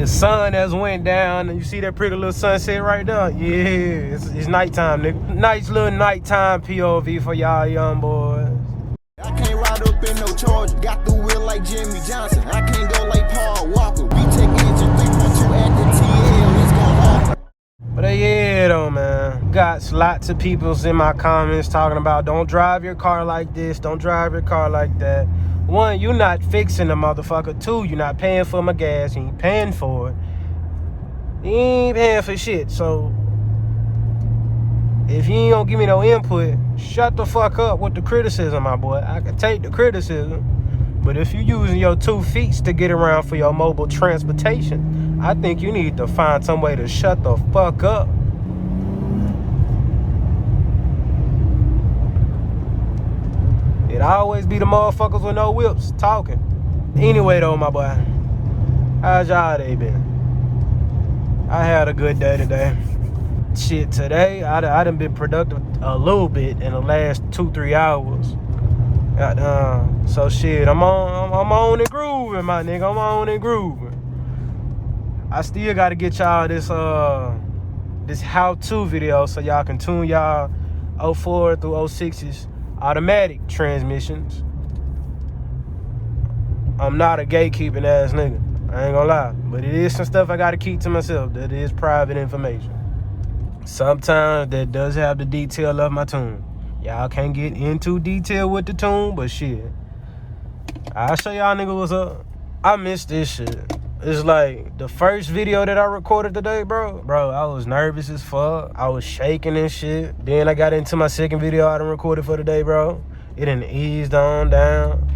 The sun has went down, and you see that pretty little sunset right there? Yeah, it's nighttime, nigga. Nice little nighttime POV for y'all young boys. I can't ride up in no Charger. Got the wheel like Jimmy Johnson. I can't go like Paul Walker. VTEC engine 3.2 at the TL. Let's go hard. But yeah, though, man. Got lots of people's in my comments talking about don't drive your car like this, don't drive your car like that. One, you're not fixing the motherfucker. Two, you're not paying for my gas. You ain't paying for it. You ain't paying for shit. So if you ain't gonna give me no input, shut the fuck up with the criticism, my boy. I can take the criticism. But if you using your 2 feet to get around for your mobile transportation, I think you need to find some way to shut the fuck up. It always be the motherfuckers with no whips talking. Anyway, though, my boy, how's y'all day been? I had a good day today. Shit, today, I done been productive a little bit in the last 2-3 hours. So shit, I'm on and grooving, my nigga. I'm on and grooving. I still gotta get y'all this how-to video so y'all can tune y'all 04 through 06's automatic transmissions. I'm not a gatekeeping ass nigga. I ain't gonna lie. But it is some stuff I gotta keep to myself. That is private information. Sometimes that does have the detail of my tune. Y'all can't get into detail with the tune, but shit, I'll show y'all nigga what's up. I miss this shit. It's like the first video that I recorded today, bro, I was nervous as fuck. I was shaking and shit. Then I got into my second video I done recorded for today, bro. It done eased on down.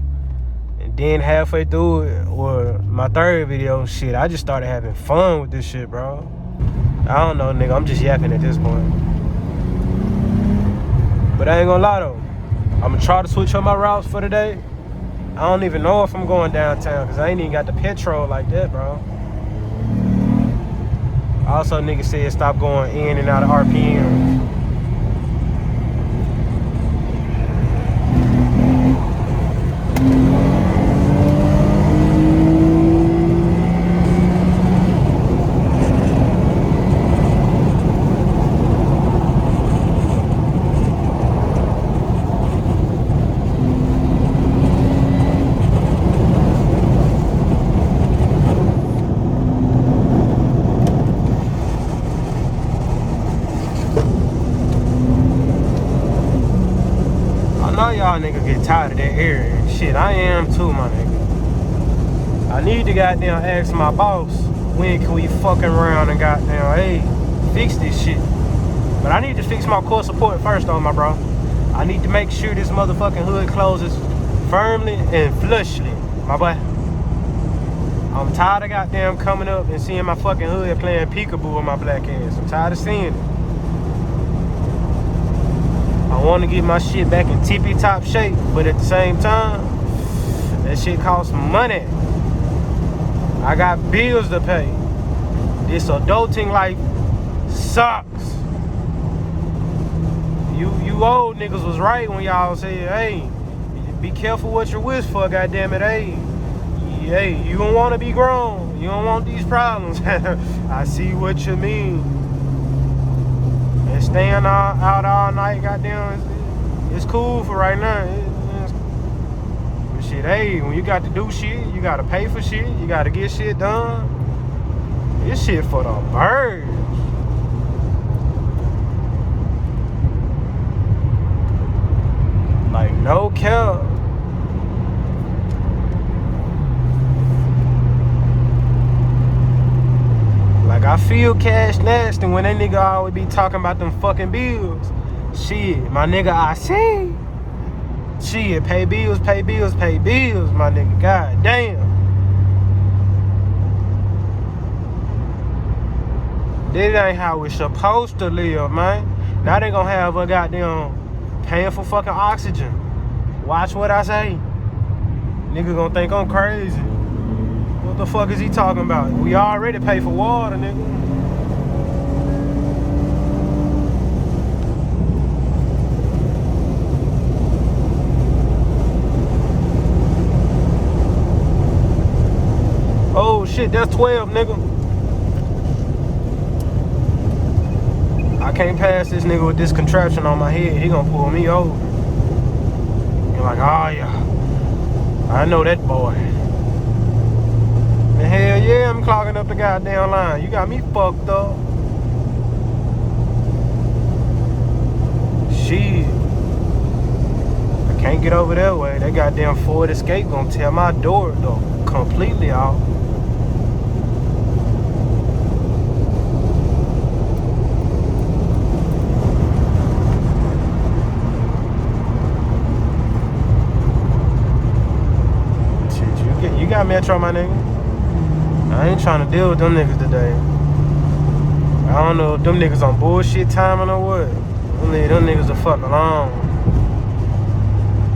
And then halfway through it, or my third video, shit, I just started having fun with this shit, bro. I don't know, nigga. I'm just yapping at this point. But I ain't gonna lie, though. I'm gonna try to switch up my routes for today. I don't even know if I'm going downtown, because I ain't even got the petrol like that, bro. Also, nigga said stop going in and out of RPM. Y'all niggas get tired of that area. Shit, I am too, my nigga. I need to goddamn ask my boss, when can we fucking around and goddamn, hey, fix this shit. But I need to fix my core support first though, my bro. I need to make sure this motherfucking hood closes firmly and flushly, my boy. I'm tired of goddamn coming up and seeing my fucking hood playing peekaboo with my black ass. I'm tired of seeing it. I want to get my shit back in tippy-top shape, but at the same time, that shit costs money. I got bills to pay. This adulting life sucks. You old niggas was right when y'all said, hey, be careful what you wish for, goddammit. Hey, you don't want to be grown. You don't want these problems. I see what you mean. And staying out all night, goddamn, it's cool for right now. But shit, hey, when you got to do shit, you got to pay for shit, you got to get shit done. This shit for the birds. Like, no cap. Like, I feel cash nasty when that nigga always be talking about them fucking bills. Shit, my nigga, I see. Shit, pay bills, my nigga. God damn. This ain't how we supposed to live, man. Now they gonna have a goddamn paying for fucking oxygen. Watch what I say. Nigga gonna think I'm crazy. What the fuck is he talking about? We already pay for water, nigga. Oh shit, shit, that's 12, nigga. I can't pass this nigga with this contraption on my head. He gonna pull me over. You're like, oh yeah, I know that boy. And hell yeah, I'm clogging up the goddamn line. You got me fucked up. Shit. I can't get over that way. That goddamn Ford Escape gonna tear my door though completely off. You got Metro, my nigga. I ain't trying to deal with them niggas today. I don't know if them niggas on bullshit timing or what. Them niggas are fuck alone.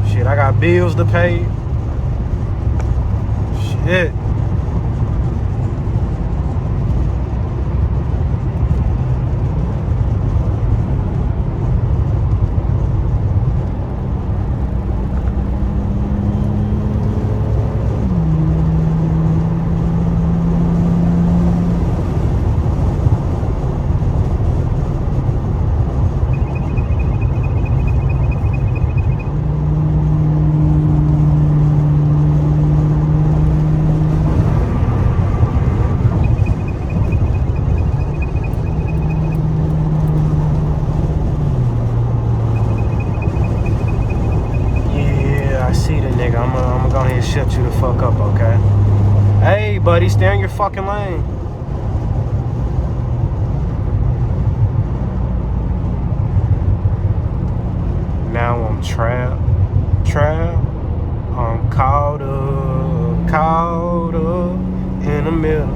Shit, I got bills to pay. Shit. Shut you the fuck up, okay? Hey, buddy, stay in your fucking lane. Now I'm trapped. I'm caught up in the middle.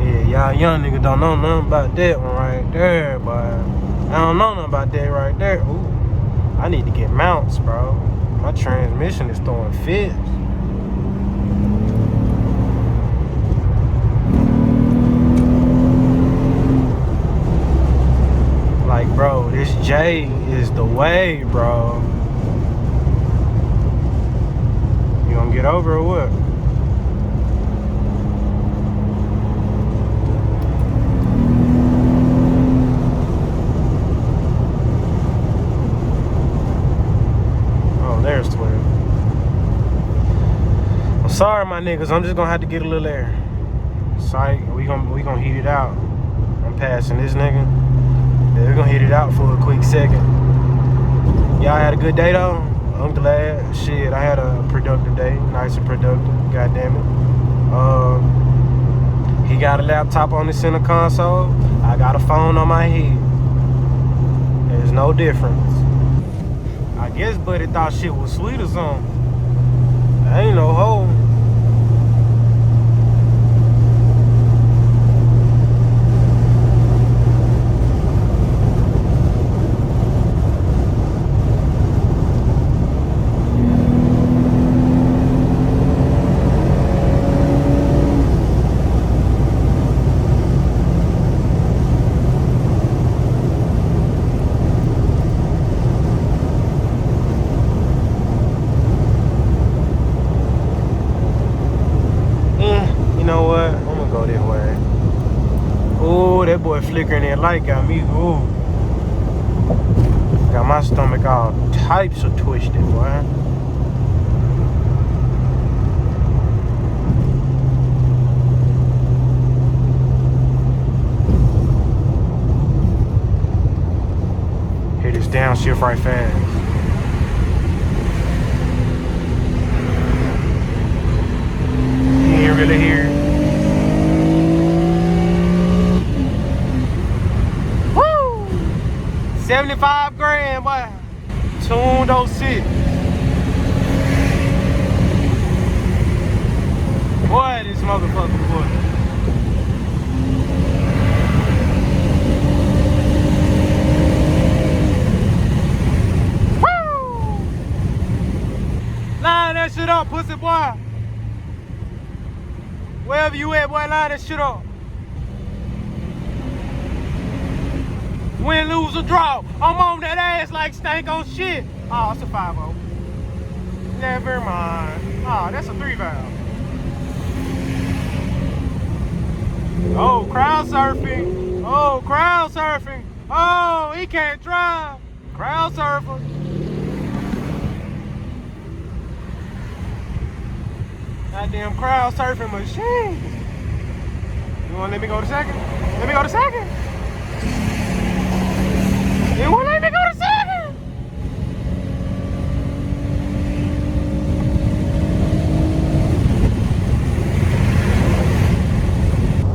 Yeah, y'all young niggas don't know nothing about that one right there, but I don't know nothing about that right there. Ooh. I need to get mounts, bro. My transmission is throwing fits. Like, bro, this J is the way, bro. You gonna get over or what? There's 12. I'm sorry, my niggas. I'm just gonna have to get a little air. Sorry, we gonna heat it out. I'm passing this nigga. Yeah, we're gonna heat it out for a quick second. Y'all had a good day though? I'm glad. Shit, I had a productive day. Nice and productive. God damn it. He got a laptop on the center console. I got a phone on my head. There's no difference. I guess buddy thought shit was sweet or something. I ain't no hoe. That boy flickering that light got me, ooh. Got my stomach all types of twisted, boy. Hit this downshift right fast. You ain't really here. 75 grand, boy. Tuned 06. Boy, this motherfucker, boy. Woo! Line that shit up, pussy boy. Wherever you at, boy, line that shit up. Win, lose, or draw. I'm on that ass like stank on shit. Oh, it's a 5-0. Never mind. Oh, that's a 3-valve. Oh, crowd surfing. Oh, crowd surfing. Oh, he can't drive. Crowd surfer. Goddamn crowd surfing machine. You wanna let me go to second? Let me go to second. You wanna let me go to second?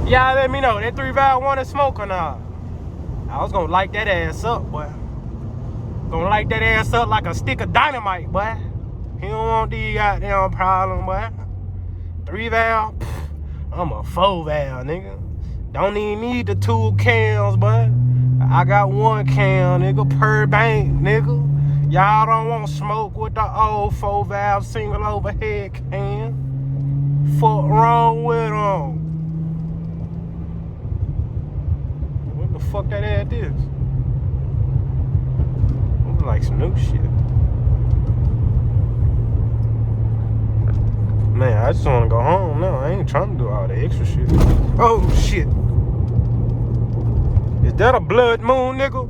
Y'all let me know, that 3-valve wanna smoke or not? I was gonna light that ass up, boy. Gonna light that ass up like a stick of dynamite, boy. He don't want these goddamn problem, boy. 3-valve, I'm a 4-valve, nigga. Don't even need the 2 cams, boy. I got 1 cam, nigga, per bank, nigga. Y'all don't want smoke with the old 4-valve single overhead cam. Fuck wrong with them? What the fuck that ass is? Looks like some new shit. Man, I just want to go home now. I ain't trying to do all the extra shit. Oh, shit. Is that a blood moon, nigga?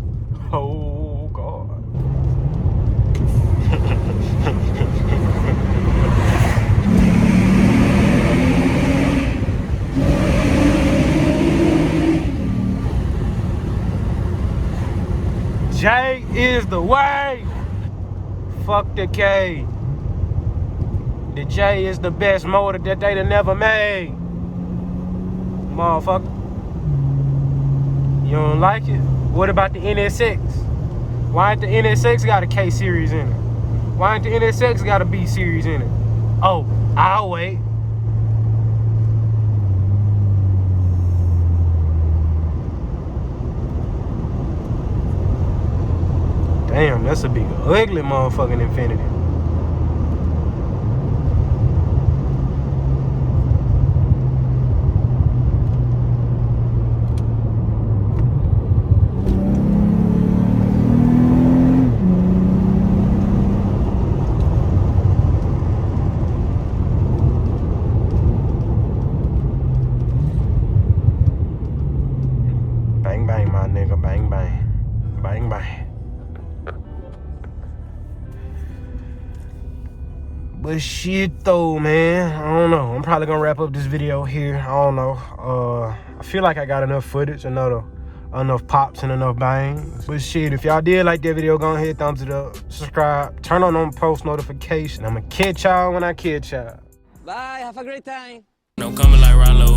Oh, God. J is the way. Fuck the K. The J is the best motor that they done never made. Motherfucker. You don't like it? What about the NSX? Why ain't the NSX got a K series in it? Why ain't the NSX got a B series in it? Oh, I'll wait. Damn, that's a big ugly motherfucking Infinity. Bang, bang, my nigga, bang, bang. Bang, bang. But shit though, man, I don't know. I'm probably gonna wrap up this video here. I don't know. I feel like I got enough footage, enough pops and enough bangs. But shit, if y'all did like that video, go ahead, thumbs it up, subscribe, turn on post notification. I'ma catch y'all when I catch y'all. Bye, have a great time. No coming like Rollo.